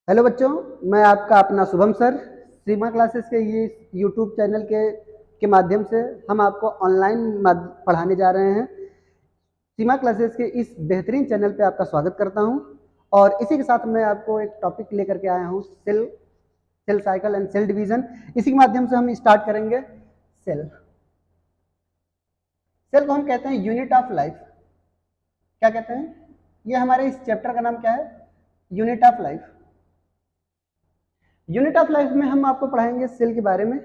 Hello बच्चों, मैं आपका अपना शुभम सर। सीमा क्लासेस के ये यूट्यूब चैनल के माध्यम से हम आपको ऑनलाइन पढ़ाने जा रहे हैं। सीमा क्लासेस के इस बेहतरीन चैनल पे आपका स्वागत करता हूं और इसी के साथ मैं आपको एक टॉपिक लेकर के आया हूं, cell cycle and cell division. इसी के माध्यम से हम स्टार्ट करेंगे। सेल सेल को हम कहते हैं यूनिट ऑफ लाइफ। क्या कहते हैं? ये हमारे इस चैप्टर का नाम क्या है? Unit of life. Unit of life में हम आपको पढ़ाएंगे सेल के बारे में।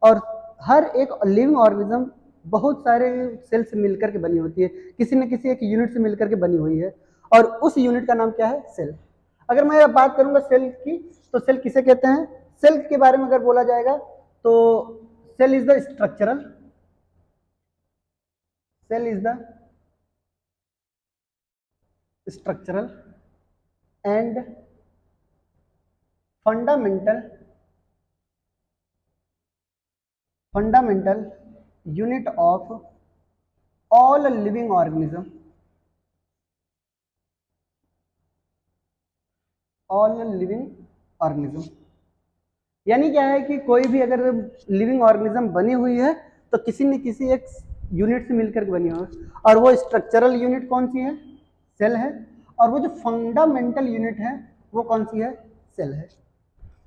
और हर एक लिविंग ऑर्गेनिज्म बहुत सारे सेल से मिलकर के बनी होती है, किसी न किसी एक यूनिट से मिलकर के बनी हुई है और उस यूनिट का नाम क्या है? सेल। अगर मैं बात करूंगा सेल की, तो सेल किसे कहते हैं? सेल के बारे में अगर बोला जाएगा तो cell is the structural and fundamental unit of all living organism. यानी क्या है कि कोई भी अगर लिविंग ऑर्गेनिज्म बनी हुई है तो किसी न किसी एक यूनिट से मिलकर बनी हो, और वो स्ट्रक्चरल यूनिट कौन सी है? सेल है। और वो जो फंडामेंटल यूनिट है वो कौन सी है? सेल है।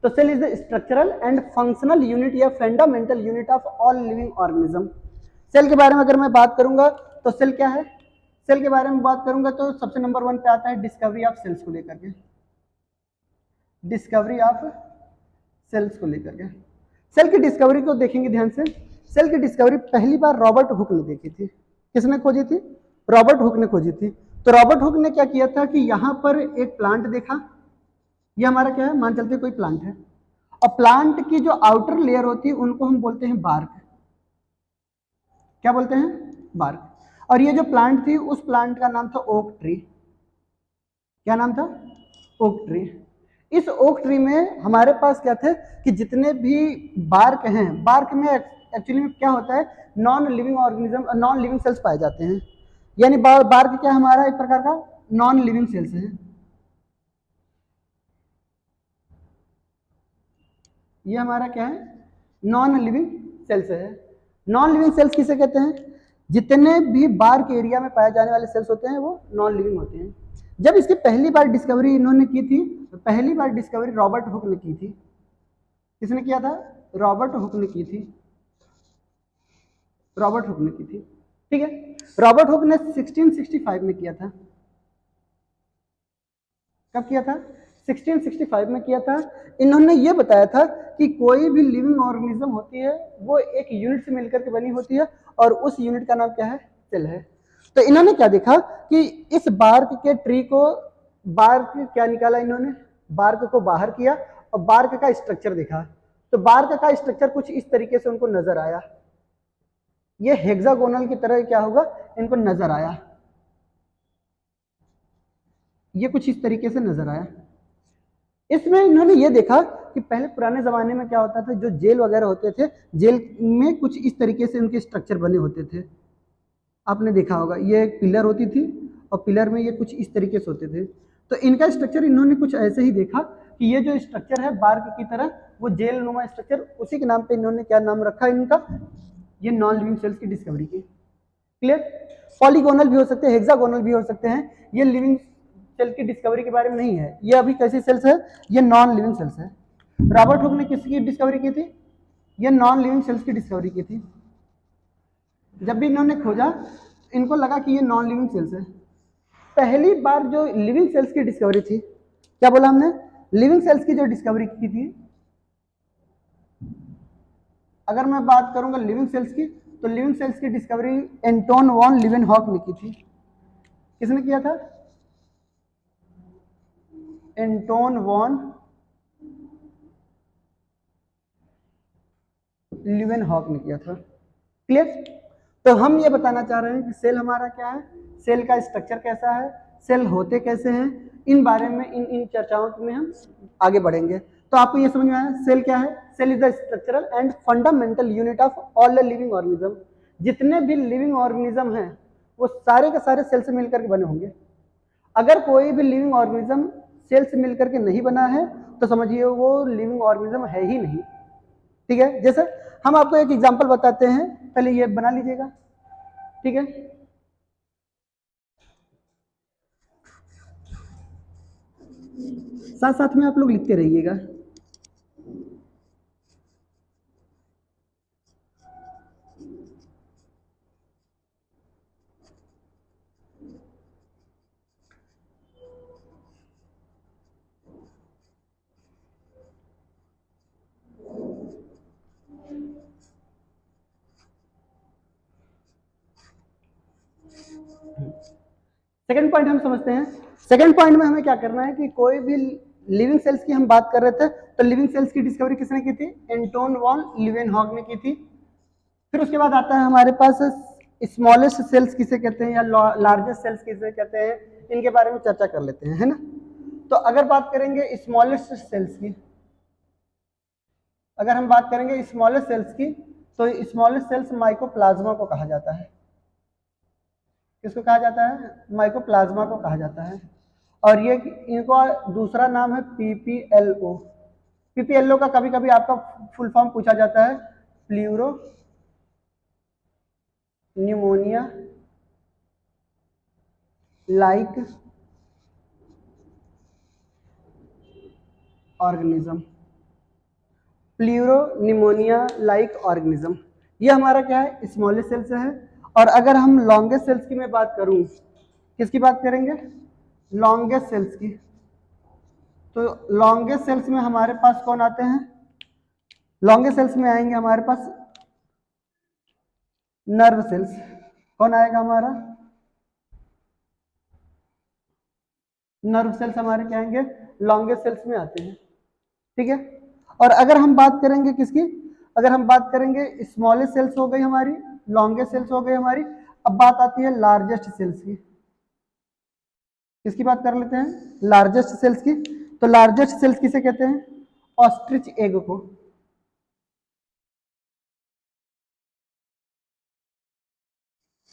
तो cell is the structural and functional unit या fundamental unit of all living organism. Cell के बारे में अगर मैं बात करूंगा तो सेल क्या है? सेल के बारे में बात करूंगा तो सबसे नंबर 1 पे आता है डिस्कवरी ऑफ सेल्स को लेकर के। डिस्कवरी ऑफ सेल्स को लेकर के सेल की डिस्कवरी को देखेंगे ध्यान से। सेल की डिस्कवरी पहली बार रॉबर्ट हुक ने देखी थी। किसने खोजी थी? रॉबर्ट हुक ने खोजी थी। तो रॉबर्ट हुक ने क्या किया था कि यहां पर एक प्लांट देखा। ये हमारा क्या है? मान चलते कोई प्लांट है, और प्लांट की जो आउटर लेयर होती है उनको हम बोलते हैं बार्क। क्या बोलते हैं? बार्क। और ये जो प्लांट थी उस प्लांट का नाम था ओक ट्री। क्या नाम था? Oak tree. इस ओक ट्री में हमारे पास क्या थे कि जितने भी बार्क हैं, बार्क में एक्चुअली में क्या होता है, non living organism, non living cells पाए जाते हैं। यानी बार्क क्या हमारा एक प्रकार का नॉन लिविंग सेल्स है। ये हमारा क्या है? नॉन लिविंग सेल्स है। नॉन लिविंग सेल्स किसे कहते हैं? जितने भी बार्क एरिया में पाए जाने वाले सेल्स होते हैं वो नॉन लिविंग होते हैं। जब इसकी पहली बार डिस्कवरी इन्होंने की थी, तो पहली बार डिस्कवरी रॉबर्ट हुक ने की थी। किसने किया था? रॉबर्ट हुक ने की थी। रॉबर्ट हुक ने की थी। ठीक है। रॉबर्ट हुक ने 1665 में किया था। कब किया था? 1665 में किया था। इन्होंने ये बताया था कि कोई भी लिविंग ऑर्गेनिज्म होती है वो एक यूनिट से मिलकर के बनी होती है और उस यूनिट का नाम क्या है? सेल है। तो इन्होंने क्या देखा कि इस बार्क के ट्री को, बार्क क्या निकाला इन्होंने? बार्क को बाहर किया और बार्क का स्ट्रक्चर देखा। तो बार्क का स्ट्रक्चर कुछ इस तरीके से उनको नजर आया। ये हेक्सागोनल की तरह क्या होगा? इनको नजर आया। ये कुछ इस तरीके से नजर आया। इसमें इन्होंने ये देखा कि पहले पुराने जमाने में क्या होता था, जो जेल वगैरह होते थे, जेल में कुछ इस तरीके से उनके स्ट्रक्चर बने होते थे। आपने देखा होगा, ये एक पिलर होती थी और पिलर में ये कुछ इस तरीके से होते थे। तो इनका स्ट्रक्चर इन्होंने कुछ ऐसे ही देखा कि ये जो स्ट्रक्चर है बार्क की तरह, वो जेल नुमा स्ट्रक्चर, उसी के नाम पे इन्होंने क्या नाम रखा इनका? ये नॉन लिविंग सेल्स की डिस्कवरी की। क्लियर? पॉलीगोनल भी हो सकते हैं, हेक्सागोनल भी हो सकते हैं। ये लिविंग सेल की डिस्कवरी के बारे में नहीं है। ये अभी कैसी सेल्स है? ये नॉन लिविंग सेल्स है। रॉबर्ट हुक ने किसकी डिस्कवरी की थी? ये नॉन लिविंग सेल्स की डिस्कवरी की थी। जब भी इन्होंने खोजा, इनको लगा कि ये नॉन लिविंग सेल्स है। पहली बार जो लिविंग सेल्स की डिस्कवरी थी, क्या बोला हमने? लिविंग सेल्स की जो डिस्कवरी की थी, अगर मैं बात करूंगा लिविंग सेल्स की, तो लिविंग सेल्स की डिस्कवरी एंटोन वॉन लीवेनहॉक ने की थी। किसने किया था? एंटोन वॉन लीवेनहॉक ने किया था। क्लियर? तो हम ये बताना चाह रहे हैं कि सेल हमारा क्या है, सेल का स्ट्रक्चर कैसा है, सेल होते कैसे हैं, इन बारे में इन चर्चाओं में हम आगे बढ़ेंगे। तो आपको ये समझ में आया सेल क्या है? Cell is the structural and fundamental unit of all the living organism. जितने भी लिविंग ऑर्गेनिज्म हैं वो सारे के सारे सेल से मिलकर के बने होंगे। अगर कोई भी लिविंग ऑर्गेनिज्म सेल्स मिलकर के नहीं बना है तो समझिए वो लिविंग ऑर्गेनिज्म है ही नहीं। ठीक है, जैसे हम आपको एक एग्जांपल बताते हैं, पहले ये बना लीजिएगा। ठीक है, साथ साथ में आप लोग लिखते रहिएगा। सेकंड पॉइंट हम समझते हैं। सेकंड पॉइंट में हमें क्या करना है कि कोई भी लिविंग सेल्स की हम बात कर रहे थे, तो लिविंग सेल्स की डिस्कवरी किसने की थी? एंटोन वॉन लीवेनहॉग ने की थी। फिर उसके बाद आता है हमारे पास स्मॉलेस्ट सेल्स किसे कहते हैं या लार्जेस्ट सेल्स किसे कहते हैं, इनके बारे में चर्चा कर लेते हैं, है ना। तो अगर बात करेंगे स्मॉलेस्ट सेल्स की, अगर हम बात करेंगे स्मॉलेस्ट सेल्स की, तो स्मॉलेस्ट सेल्स माइकोप्लाज्मा को कहा जाता है। किसको कहा जाता है? माइकोप्लाज्मा को कहा जाता है। और ये इनका दूसरा नाम है पीपीएलओ। पीपीएलओ का कभी कभी आपका फुल फॉर्म पूछा जाता है, pleuro pneumonia like organism. Pleuro pneumonia like organism, ये हमारा क्या है? स्मॉलेस्ट सेल्स है। और अगर हम लॉन्गेस्ट सेल्स की मैं बात करूं, किसकी बात करेंगे? लॉन्गेस्ट सेल्स की। तो लॉन्गेस्ट सेल्स में हमारे पास कौन आते हैं? लॉन्गेस्ट सेल्स में आएंगे हमारे पास नर्व सेल्स। कौन आएगा हमारा? नर्व सेल्स हमारे क्या आएंगे? लॉन्गेस्ट सेल्स में आते हैं। ठीक है, और अगर हम बात करेंगे किसकी? अगर हम बात करेंगे स्मॉलेस्ट सेल्स हो गई हमारी, लॉन्गेस्ट सेल्स हो गई हमारी। अब बात आती है लार्जेस्ट सेल्स की। किसकी बात कर लेते हैं? लार्जेस्ट सेल्स की। तो लार्जेस्ट सेल्स किसे कहते हैं? ऑस्ट्रिच एग को।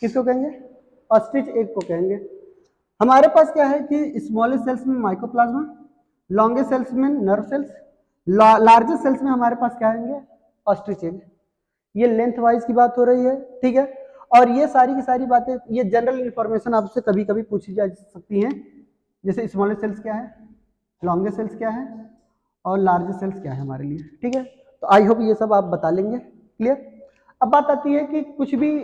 किसको कहेंगे? ऑस्ट्रिच एग को कहेंगे। हमारे पास क्या है कि स्मॉलेस्ट सेल्स में माइकोप्लाज्मा, लॉन्गेस्ट सेल्स में नर्व सेल्स, लार्जेस्ट सेल्स में हमारे पास क्या आएंगे? Ostrich egg. ये लेंथ वाइज की बात हो रही है। ठीक है, और ये सारी की सारी बातें, ये जनरल इंफॉर्मेशन आपसे कभी कभी पूछी जा सकती हैं, जैसे स्मॉलेस्ट सेल्स क्या है, लॉन्गेस्ट सेल्स क्या है, और लार्जेस्ट सेल्स क्या है हमारे लिए। ठीक है, तो आई होप ये सब आप बता लेंगे। क्लियर। अब बात आती है कि कुछ भी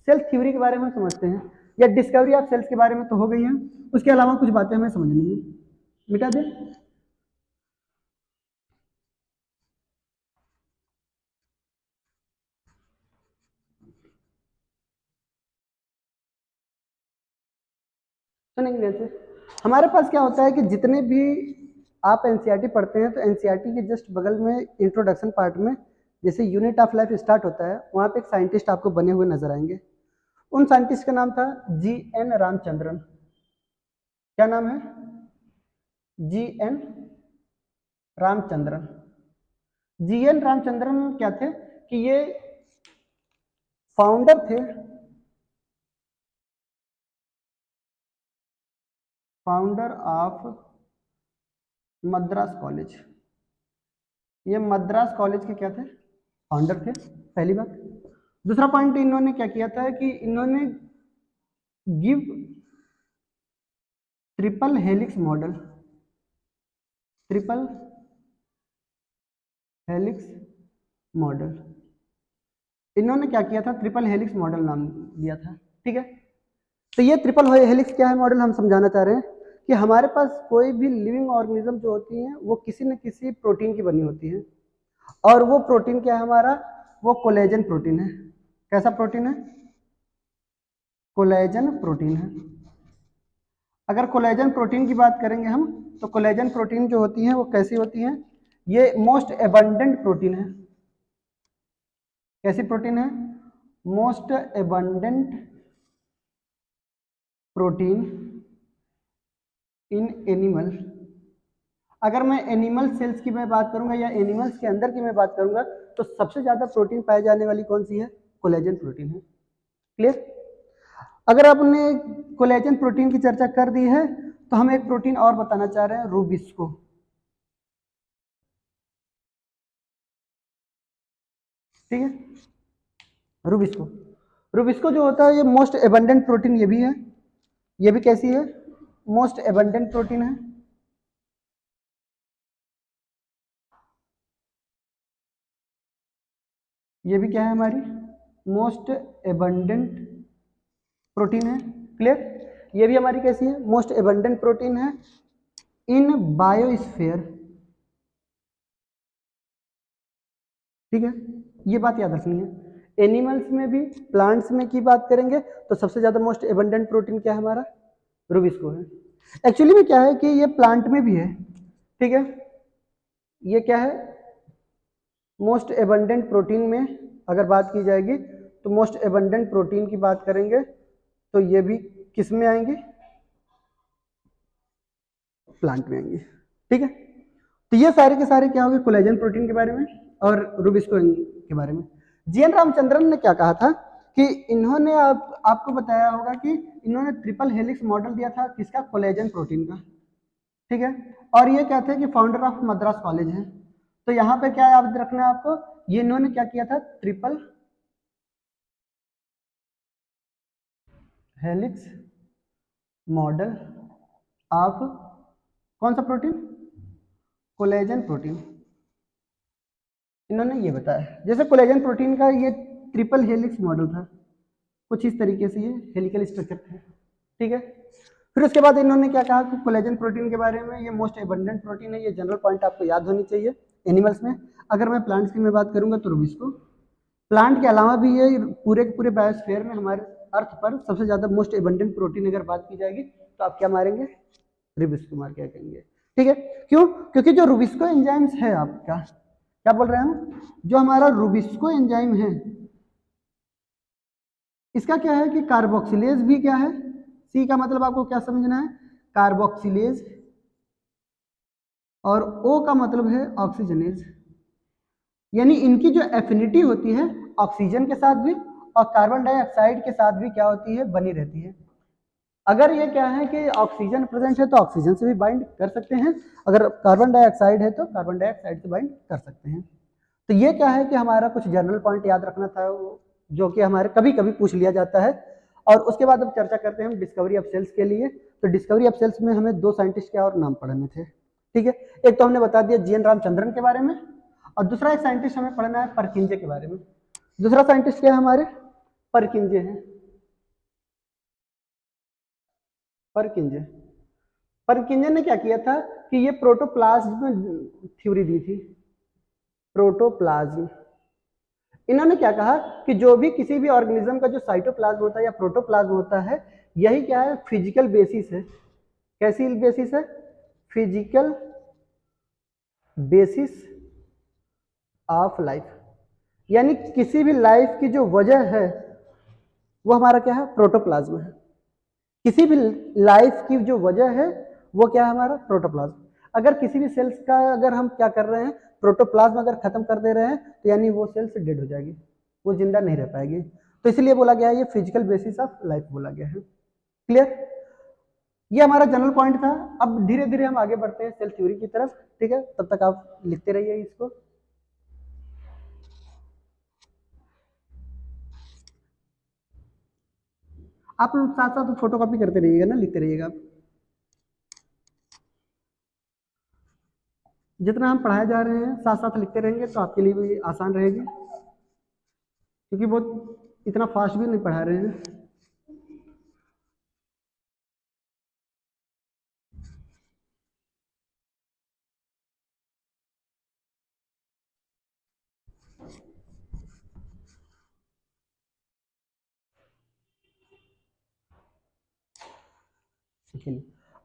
सेल थ्योरी के बारे में समझते हैं, या डिस्कवरी ऑफ सेल्स के बारे में तो हो गई है, उसके अलावा कुछ बातें हमें समझनी है। मिटा दें। सुनेंगे जैसे हमारे पास क्या होता है कि जितने भी आप एनसीईआरटी पढ़ते हैं, तो एनसीईआरटी के जस्ट बगल में इंट्रोडक्शन पार्ट में जैसे यूनिट ऑफ लाइफ स्टार्ट होता है, वहाँ पे एक साइंटिस्ट आपको बने हुए नजर आएंगे। उन साइंटिस्ट का नाम था GN रामचंद्रन। क्या नाम है? GN रामचंद्रन। GN रामचंद्रन क्या थे कि ये फाउंडर थे, फाउंडर ऑफ मद्रास कॉलेज। ये मद्रास कॉलेज के क्या थे? फाउंडर थे, पहली बात। दूसरा पॉइंट इन्होंने क्या किया था कि इन्होंने give triple helix model, triple helix model, इन्होंने क्या किया था? ट्रिपल हेलिक्स मॉडल नाम दिया था। ठीक है, तो ये ट्रिपल हेलिक्स क्या है मॉडल, हम समझाना चाह रहे हैं कि हमारे पास कोई भी लिविंग ऑर्गेनिज्म जो होती हैं वो किसी न किसी प्रोटीन की बनी होती है, और वो प्रोटीन क्या है हमारा? वो कोलेजन प्रोटीन है। कैसा प्रोटीन है? कोलेजन प्रोटीन है। अगर कोलेजन प्रोटीन की बात करेंगे हम, तो कोलेजन प्रोटीन जो होती हैं वो कैसी होती हैं? ये मोस्ट एबंडेंट प्रोटीन है। कैसी प्रोटीन है? Most abundant protein in animal. अगर मैं एनिमल सेल्स की मैं बात करूंगा या एनिमल्स के अंदर की मैं बात करूंगा, तो सबसे ज्यादा प्रोटीन पाई जाने वाली कौन सी है? कोलेजन प्रोटीन है। क्लियर। अगर आपने कोलेजन प्रोटीन की चर्चा कर दी है, तो हम एक प्रोटीन और बताना चाह रहे हैं, रूबिस्को। ठीक है, रूबिस्को। रूबिस्को जो होता है ये मोस्ट एबंडेंट प्रोटीन ये भी है। ये भी कैसी है? मोस्ट एबंडेंट प्रोटीन है। ये भी क्या है हमारी? मोस्ट एबंडेंट प्रोटीन है। क्लियर? ये भी हमारी कैसी है? मोस्ट एबंडेंट प्रोटीन है इन बायोस्फीयर। ठीक है, ये बात याद रखनी है। एनिमल्स में भी, प्लांट्स में की बात करेंगे तो सबसे ज्यादा मोस्ट एबंडेंट प्रोटीन क्या है हमारा? रूबिस्को है। एक्चुअली में क्या है कि ये प्लांट में भी है। ठीक है, ये क्या है? मोस्ट एबंडेंट प्रोटीन में अगर बात की जाएगी तो मोस्ट एबंडेंट प्रोटीन की बात करेंगे तो ये भी किस में आएंगे? प्लांट में आएंगे। ठीक है, तो ये सारे के सारे क्या हो गए? कोलेजन प्रोटीन के बारे में और रूबिस्को के बारे में। जीएन रामचंद्रन ने क्या कहा था कि इन्होंने आपको बताया होगा कि इन्होंने ट्रिपल हेलिक्स मॉडल दिया था किसका? कोलेजन प्रोटीन का। ठीक है, और ये क्या थे कि फाउंडर ऑफ मद्रास कॉलेज है। तो यहाँ पे क्या याद रखना है आपको? ये इन्होंने क्या किया था? ट्रिपल हेलिक्स मॉडल ऑफ कौन सा प्रोटीन? Collagen protein. इन्होंने ये बताया जैसे कोलेजन प्रोटीन का ये ट्रिपल हेलिक्स मॉडल था, कुछ इस तरीके से ये हेलिकल स्ट्रक्चर था। ठीक है, फिर उसके बाद इन्होंने क्या कहा कि कोलेजन प्रोटीन के बारे में, ये मोस्ट एबंडेंट प्रोटीन है। ये जनरल पॉइंट आपको याद होनी चाहिए एनिमल्स में। अगर मैं प्लांट्स की मैं बात करूंगा तो रूबिस्को। प्लांट के अलावा भी ये पूरे के पूरे बायोस्फीयर में हमारे अर्थ पर सबसे ज्यादा मोस्ट एबंडेंट प्रोटीन अगर बात की जाएगी तो आप क्या मारेंगे? रूबिस्को मार के कहेंगे। ठीक है, क्यों? क्योंकि जो रूबिस्को एंजाइम्स है आपका, क्या बोल रहे हैं हम? जो हमारा रूबिस्को एंजाइम है इसका क्या है कि कार्बोक्सिलेज भी क्या है? सी का मतलब आपको क्या समझना है? कार्बोक्सिलेज। और ओ का मतलब है ऑक्सीजनेज। यानी इनकी जो एफिनिटी होती है ऑक्सीजन के साथ भी और कार्बन डाइऑक्साइड के साथ भी क्या होती है? बनी रहती है। अगर ये क्या है कि ऑक्सीजन प्रेजेंट है तो ऑक्सीजन से भी बाइंड कर सकते हैं, अगर कार्बन डाइऑक्साइड है तो कार्बन डाइऑक्साइड से बाइंड कर सकते हैं। तो ये क्या है कि हमारा कुछ जनरल पॉइंट याद रखना था, जो कि हमारे कभी कभी पूछ लिया जाता है। और उसके बाद अब चर्चा करते हैं हम डिस्कवरी ऑफ सेल्स के लिए। तो डिस्कवरी ऑफ सेल्स में हमें दो साइंटिस्ट के और नाम पढ़ने थे। ठीक है, एक तो हमने बता दिया जीएन रामचंद्रन के बारे में, और दूसरा एक साइंटिस्ट हमें पढ़ना है परकिंजे के बारे में। दूसरा साइंटिस्ट क्या है हमारे? परकिंजे हैं। परकिंजे। परकिंजे ने क्या किया था कि ये प्रोटोप्लाज्म थ्योरी दी थी। प्रोटोप्लाज्म। इन्होंने क्या कहा कि जो भी किसी भी ऑर्गेनिज्म का जो साइटोप्लाज्म होता है या प्रोटोप्लाज्म होता है, यही क्या है? फिजिकल बेसिस है। कैसी बेसिस है? Physical basis of life. यानी किसी भी लाइफ की जो वजह है वो हमारा क्या है? प्रोटोप्लाज्म है। किसी भी लाइफ की जो वजह है वो क्या है? हमारा प्रोटोप्लाज्म। अगर किसी भी सेल्स का अगर हम क्या कर रहे हैं? प्रोटोप्लाज्म अगर खत्म कर दे रहे हैं तो यानी वो सेल्स डेड हो जाएगी, वो जिंदा नहीं रह पाएगी। तो इसलिए बोला गया है ये फिजिकल बेसिस ऑफ लाइफ बोला गया है। क्लियर? ये हमारा जनरल पॉइंट था। अब धीरे धीरे हम आगे बढ़ते हैं सेल थ्योरी की तरफ। ठीक है, तब तक आप लिखते रहिए इसको। आप साथ साथ फोटो कॉपी करते रहिएगा ना, लिखते रहिएगा आप। जितना हम पढ़ाए जा रहे हैं साथ साथ लिखते रहेंगे तो आपके लिए भी आसान रहेगी, क्योंकि बहुत इतना फास्ट भी नहीं पढ़ा रहे हैं।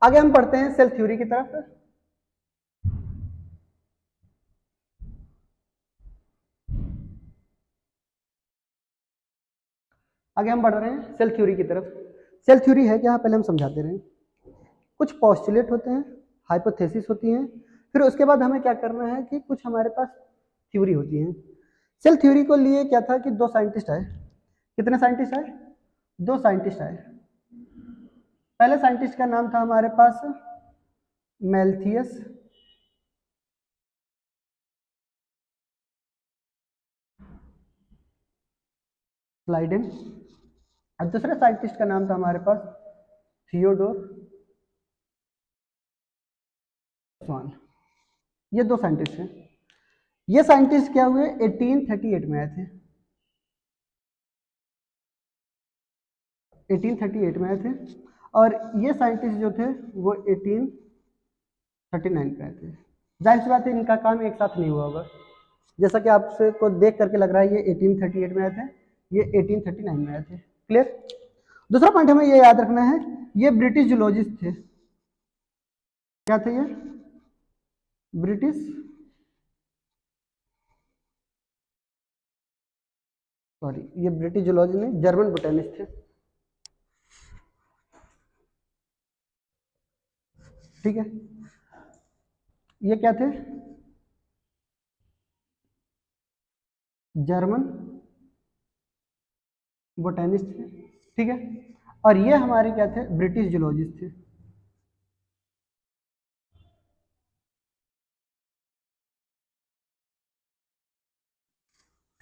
आगे हम पढ़ते हैं सेल थ्योरी की तरफ। आगे हम बढ़ रहे हैं सेल थ्योरी की तरफ। सेल थ्योरी है क्या? पहले हम समझाते रहे। कुछ पोस्टुलेट होते हैं, हाइपोथेसिस होती हैं, फिर उसके बाद हमें क्या करना है कि कुछ हमारे पास थ्योरी होती है। सेल थ्योरी को लिए क्या था कि दो साइंटिस्ट आए। कितने साइंटिस्ट आए? दो साइंटिस्ट आए। पहले साइंटिस्ट का नाम था हमारे पास मैल्थियस स्लाइडेन, और दूसरे साइंटिस्ट का नाम था हमारे पास थियोडोर स्वान। ये दो साइंटिस्ट हैं। ये साइंटिस्ट क्या हुए, 1838 में आए थे, 1838 में आए थे, और ये साइंटिस्ट जो थे वो 1839 पे आए थे। जाहिर सी बात है इनका काम एक साथ नहीं हुआ होगा, जैसा कि आपसे को देख करके लग रहा है ये 1838 में आए थे, ये 1839 में आए थे। क्लियर। दूसरा पॉइंट हमें ये याद रखना है, ये ब्रिटिश जूलॉजिस्ट थे। क्या थे ये, ब्रिटिश, सॉरी ये ब्रिटिश जूलॉजी नहीं, जर्मन बोटेनिस्ट थे। ठीक है, ये क्या थे, जर्मन बोटेनिस्ट थे। ठीक है, और ये हमारे क्या थे, ब्रिटिश जूलॉजिस्ट थे।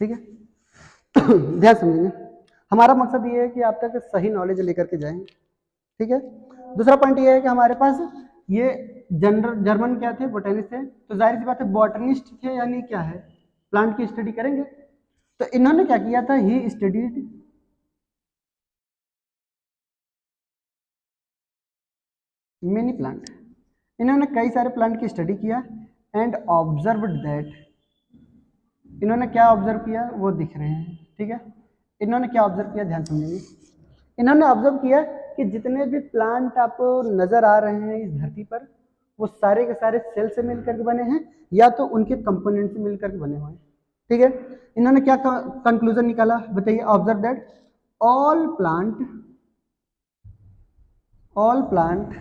ठीक है, ध्यान समझेंगे, हमारा मकसद ये है कि आप तक सही नॉलेज लेकर के जाएं। ठीक है, दूसरा पॉइंट ये है कि हमारे पास ये जनरल जर्मन क्या थे, बोटेनिस्ट थे, तो जाहिर सी बात है बॉटनिस्ट थे, यानी क्या है, प्लांट की स्टडी करेंगे। तो इन्होंने क्या किया था, ही स्टडीड मेनी प्लांट, इन्होंने कई सारे प्लांट की स्टडी किया, एंड ऑब्जर्व्ड दैट, इन्होंने क्या ऑब्जर्व किया वो दिख रहे हैं। ठीक है, इन्होंने क्या ऑब्जर्व किया, ध्यान समझेंगे, इन्होंने ऑब्जर्व किया कि जितने भी प्लांट आपको नजर आ रहे हैं इस धरती पर, वो सारे के सारे सेल से मिलकर के बने हैं, या तो उनके कंपोनेंट से मिलकर के बने हुए हैं। ठीक है, इन्होंने क्या कंक्लूजन निकाला, बताइए, observe that all plant, all plant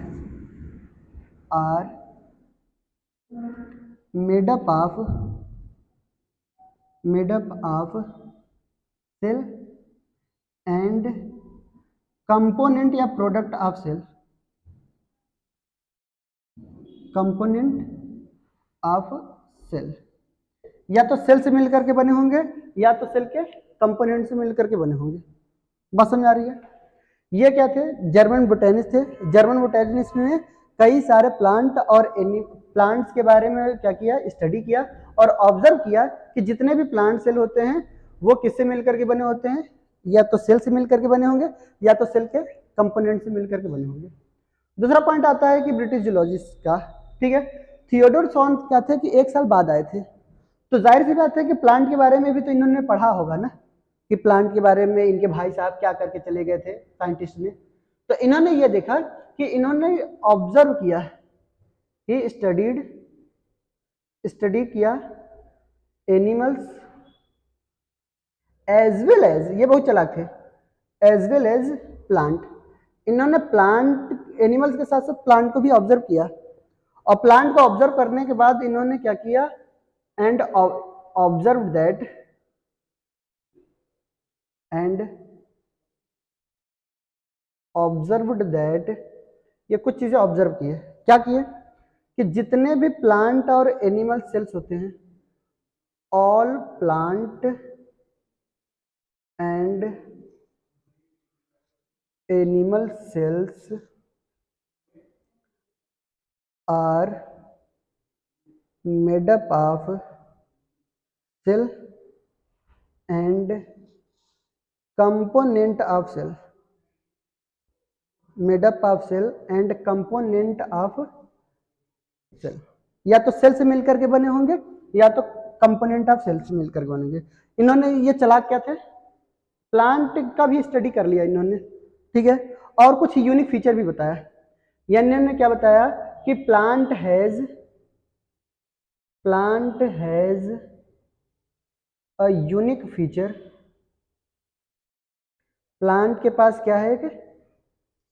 are made up of, made up of cell and component या product of cell, component of cell, या तो सेल से मिलकर के बने होंगे, या तो सेल के कंपोनेंट से मिलकर के बने होंगे। बात समझ आ रही है। ये क्या थे, जर्मन बोटेनिस्ट थे। जर्मन बोटेनिस्ट ने कई सारे प्लांट और प्लांट्स के बारे में क्या किया, स्टडी किया, और ऑब्जर्व किया कि जितने भी प्लांट सेल होते हैं वो किससे मिलकर के बने होते हैं, या तो सेल से मिलकर के बने होंगे, या तो सेल के कंपोनेंट से मिलकर के बने होंगे। दूसरा पॉइंट आता है कि ब्रिटिश जूलॉजिस्ट का। ठीक है, थियोडोर सॉन क्या थे कि 1 साल बाद आए थे, तो जाहिर सी बात है कि प्लांट के बारे में भी तो इन्होंने पढ़ा होगा ना, कि प्लांट के बारे में इनके भाई साहब क्या करके चले गए थे साइंटिस्ट ने। तो इन्होंने ये देखा कि इन्होंने ऑब्जर्व किया, ही स्टडीड, स्टडी किया एनिमल्स एज वेल एज, ये बहुत चालाक थे, एज वेल एज प्लांट, इन्होंने प्लांट एनिमल्स के साथ साथ प्लांट को भी ऑब्जर्व किया, और प्लांट को ऑब्जर्व करने के बाद इन्होंने क्या किया, and observe that, and observed that, ये कुछ चीजें ऑब्जर्व किए, क्या किए, कि जितने भी प्लांट और एनिमल सेल्स होते हैं, all plant and animal cells are made up of cell and component of cell, made up of cell and component of cell, या तो सेल से मिलकर के बने होंगे, या तो कंपोनेंट ऑफ सेल से मिलकर के बनेंगे। इन्होंने ये चालाक क्या थे, प्लांट का भी स्टडी कर लिया इन्होंने। ठीक है, और कुछ यूनिक फीचर भी बताया, यानी इन्होंने क्या बताया कि plant has a unique feature, plant के पास क्या है, एक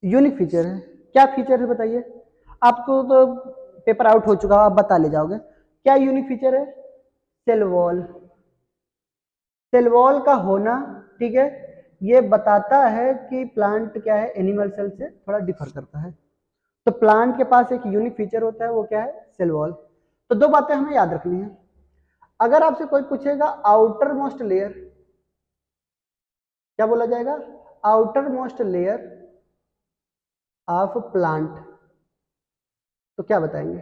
यूनिक फीचर है। क्या फीचर है बताइए, आपको तो पेपर आउट हो चुका, आप बता ले जाओगे, क्या यूनिक फीचर है, सेल वॉल, सेल वॉल का होना। ठीक है, ये बताता है कि प्लांट क्या है, एनिमल सेल से थोड़ा डिफर करता है। तो प्लांट के पास एक यूनिक फीचर होता है, वो क्या है, सेल वॉल। तो दो बातें हमें याद रखनी है। अगर आपसे कोई पूछेगा आउटर मोस्ट लेयर, क्या बोला जाएगा, outer most layer of plant, तो क्या बताएंगे,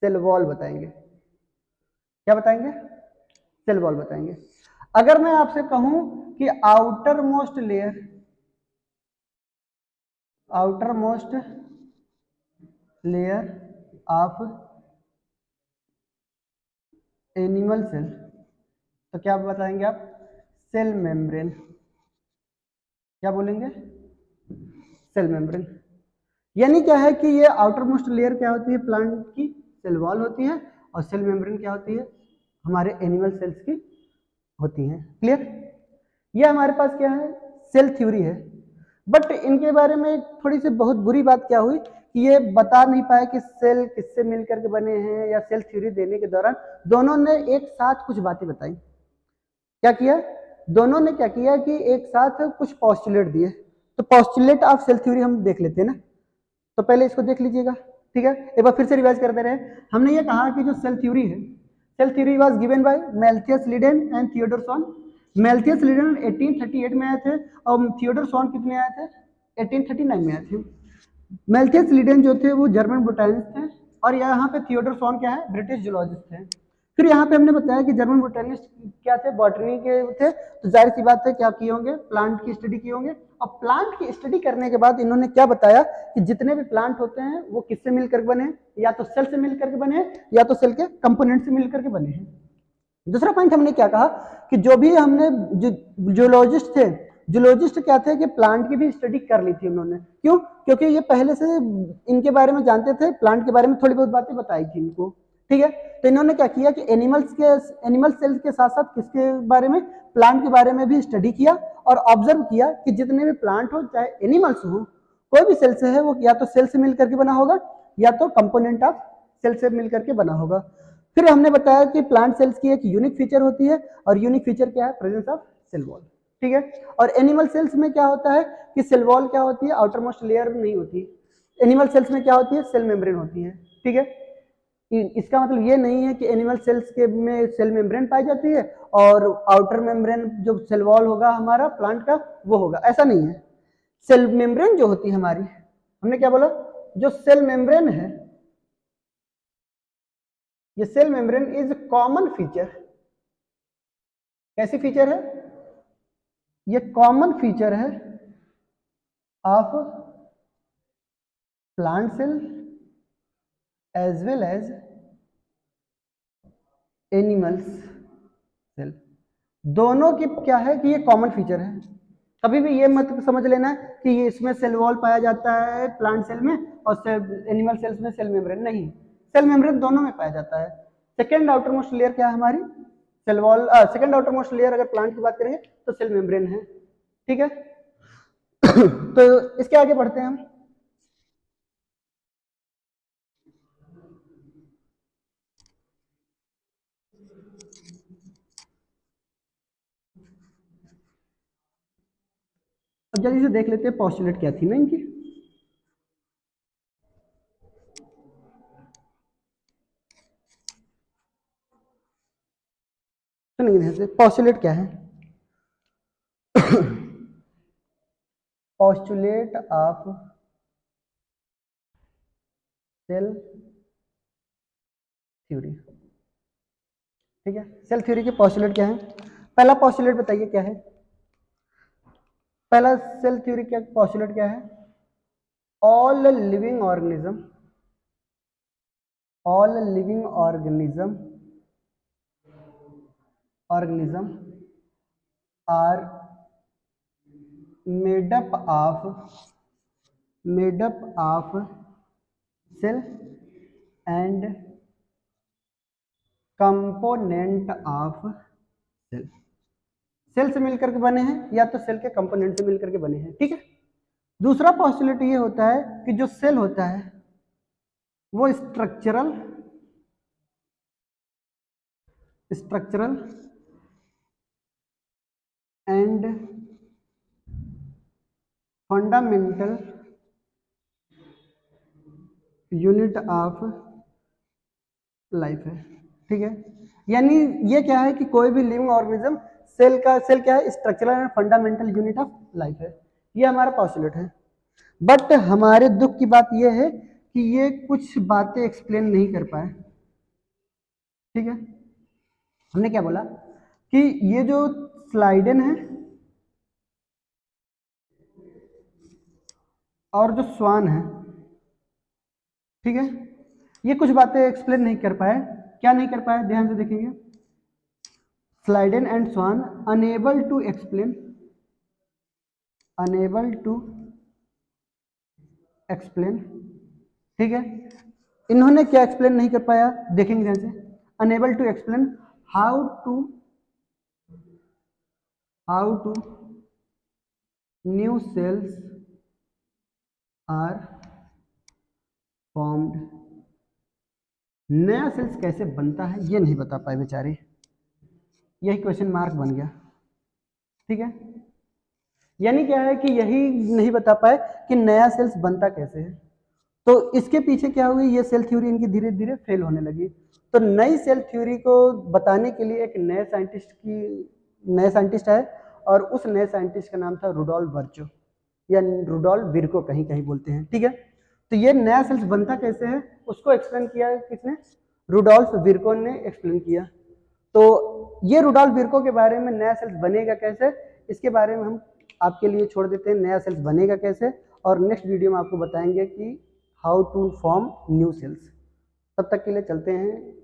सेल वॉल बताएंगे। क्या बताएंगे, सेल वॉल बताएंगे। अगर मैं आपसे कहूं कि outermost layer, outermost layer of animal cell, तो क्या बताएंगे आप, सेल मेम्ब्रेन। क्या बोलेंगे, सेल मेम्ब्रेन। यानी क्या है कि ये आउटर मोस्ट लेयर क्या होती है, प्लांट की सेल वॉल होती है, और सेल मेम्ब्रेन क्या होती है, हमारे एनिमल सेल्स की होती हैं। क्लियर। ये हमारे पास क्या है, सेल थ्योरी है। बट इनके बारे में थोड़ी सी बहुत बुरी बात क्या हुई कि ये बता नहीं पाए कि सेल किससे मिलकर के बने हैं, या सेल थ्योरी देने के दौरान दोनों ने एक साथ कुछ बातें बताई। क्या किया, दोनों ने क्या किया कि एक साथ कुछ पॉस्टुलेट दिए। तो पॉस्टुलेट ऑफ सेल थ्योरी हम देख लेते हैं ना, तो पहले इसको देख लीजिएगा। ठीक है, एक बार फिर से रिवाइज करते रहे। हमने ये कहा कि जो सेल थ्योरी है, cell theory was given by Matthias Schleiden and Theodor Schwann. Matthias Schleiden 1838 में आए थे, और थियोडोर स्वॉन कितने आए थे, 1839 में आए थे। मैल्थियस लिडेन जो थे वो जर्मन बोटैनिस्ट थे, और यहाँ पे थियोडोर स्वॉन क्या है, ब्रिटिश जूलॉजिस्ट थे। फिर यहाँ पे हमने बताया कि जर्मन बोटैनिस्ट क्या थे, बॉटनी के थे, तो जाहिर सी बात है क्या किए होंगे, प्लांट की स्टडी किए होंगे। और प्लांट की स्टडी करने के बाद इन्होंने क्या बताया कि जितने भी प्लांट होते हैं वो किससे मिलकर बने हैं, या तो सेल से मिलकर के बने हैं, या तो सेल के कंपोनेंट से मिलकर के बने हैं। दूसरा पॉइंट हमने क्या कहा कि जो भी हमने जूलॉजिस्ट थे, जूलॉजिस्ट क्या थे कि प्लांट की भी स्टडी कर ली थी उन्होंने। क्यों, क्योंकि ये पहले से इनके बारे में जानते थे, प्लांट के बारे में थोड़ी बहुत बातें बताई थी इनको। ठीक है, तो इन्होंने क्या किया कि एनिमल सेल्स के साथ साथ किसके बारे में, प्लांट के बारे में भी स्टडी किया, और ऑब्जर्व किया कि जितने भी प्लांट हो चाहे एनिमल्स हो, कोई भी सेल से है वो या तो सेल से मिलकर के बना होगा, या तो कंपोनेंट ऑफ सेल से मिलकर के बना होगा। फिर हमने बताया कि प्लांट सेल्स की एक यूनिक फीचर होती है, और यूनिक फीचर क्या है, प्रेजेंस ऑफ सेल वॉल। ठीक है, और एनिमल सेल्स में क्या होता है कि सेल वॉल क्या होती है, आउटर मोस्ट लेयर नहीं होती। एनिमल सेल्स में क्या होती है, सेल मेम्ब्रेन होती है। ठीक है, इसका मतलब ये नहीं है कि एनिमल सेल्स के में सेल मेम्ब्रेन पाई जाती है और आउटर मेम्ब्रेन जो सेल वॉल होगा हमारा प्लांट का वो होगा, ऐसा नहीं है। सेल मेम्ब्रेन जो होती है हमारी, हमने क्या बोला, जो सेल मेम्ब्रेन है, ये cell membrane is common feature. कैसी फीचर है, ये कॉमन फीचर है of plant cell as well as animals cell. दोनों की क्या है कि ये कॉमन फीचर है। कभी भी ये मत समझ लेना कि ये इसमें सेल वॉल पाया जाता है प्लांट सेल में, और एनिमल सेल्स में सेल मेम्ब्रेन नहीं, सेल मेम्ब्रेन दोनों में पाया जाता है। सेकेंड आउटर मोस्ट लेयर क्या है हमारी, cell wall. Second outermost layer अगर प्लांट की बात करेंगे तो सेल मेम्ब्रेन है। ठीक है तो इसके आगे बढ़ते हैं हम। अब जल्दी से देख लेते हैं पॉस्टुलेट क्या थी ना इनकी। सुनिए ध्यान से, पॉस्टुलेट क्या है, पॉस्टुलेट ऑफ सेल थ्योरी। ठीक है, सेल थ्योरी के पॉस्टुलेट क्या है, पहला पॉस्टुलेट बताइए क्या है, पहला सेल थ्योरी क्या पॉस्टुलेट क्या है, all living organism, all living organism are made up of cell and component of cell. Cell से मिलकर के बने हैं, या तो सेल के कंपोनेंट से मिलकर के बने हैं। ठीक है, दूसरा पॉस्टुलेट ये होता है कि जो सेल होता है वो structural and fundamental unit of life है। ठीक है, यानी ये क्या है कि कोई भी लिविंग ऑर्गेनिज्म सेल क्या है, structural and fundamental unit of life है। ये हमारा पॉस्टुलेट है। बट हमारे दुख की बात ये है कि ये कुछ बातें एक्सप्लेन नहीं कर पाए। ठीक है, हमने क्या बोला कि ये जो स्लाइडेन है और जो स्वान है, ठीक है, ये कुछ बातें एक्सप्लेन नहीं कर पाए। क्या नहीं कर पाए, ध्यान से देखेंगे। Schleiden and Schwann unable to explain ठीक है, इन्होंने क्या एक्सप्लेन नहीं कर पाया, देखेंगे ध्यान से। Unable to explain how to new cells are formed. नया सेल्स कैसे बनता है ये नहीं बता पाए बेचारे, यही क्वेश्चन मार्क बन गया। ठीक है, यानी क्या है कि यही नहीं बता पाए कि नया सेल्स बनता कैसे है। तो इसके पीछे क्या हुई, ये सेल थ्योरी इनकी धीरे धीरे फेल होने लगी। तो नई सेल थ्योरी को बताने के लिए एक नए साइंटिस्ट है, और उस नए साइंटिस्ट का नाम था रुडोल्फ वर्चो या रुडोल्फ विर्को, कहीं कहीं बोलते हैं। ठीक है, तो ये नया सेल्स बनता कैसे है उसको एक्सप्लेन किया किसने, रुडोल्फ विर्को ने एक्सप्लेन किया। तो ये रुडोल्फ विर्को के बारे में नया सेल्स बनेगा कैसे, इसके बारे में हम आपके लिए छोड़ देते हैं, नया सेल्स बनेगा कैसे, और नेक्स्ट वीडियो में आपको बताएंगे कि how to form new cells. तब तक के लिए चलते हैं।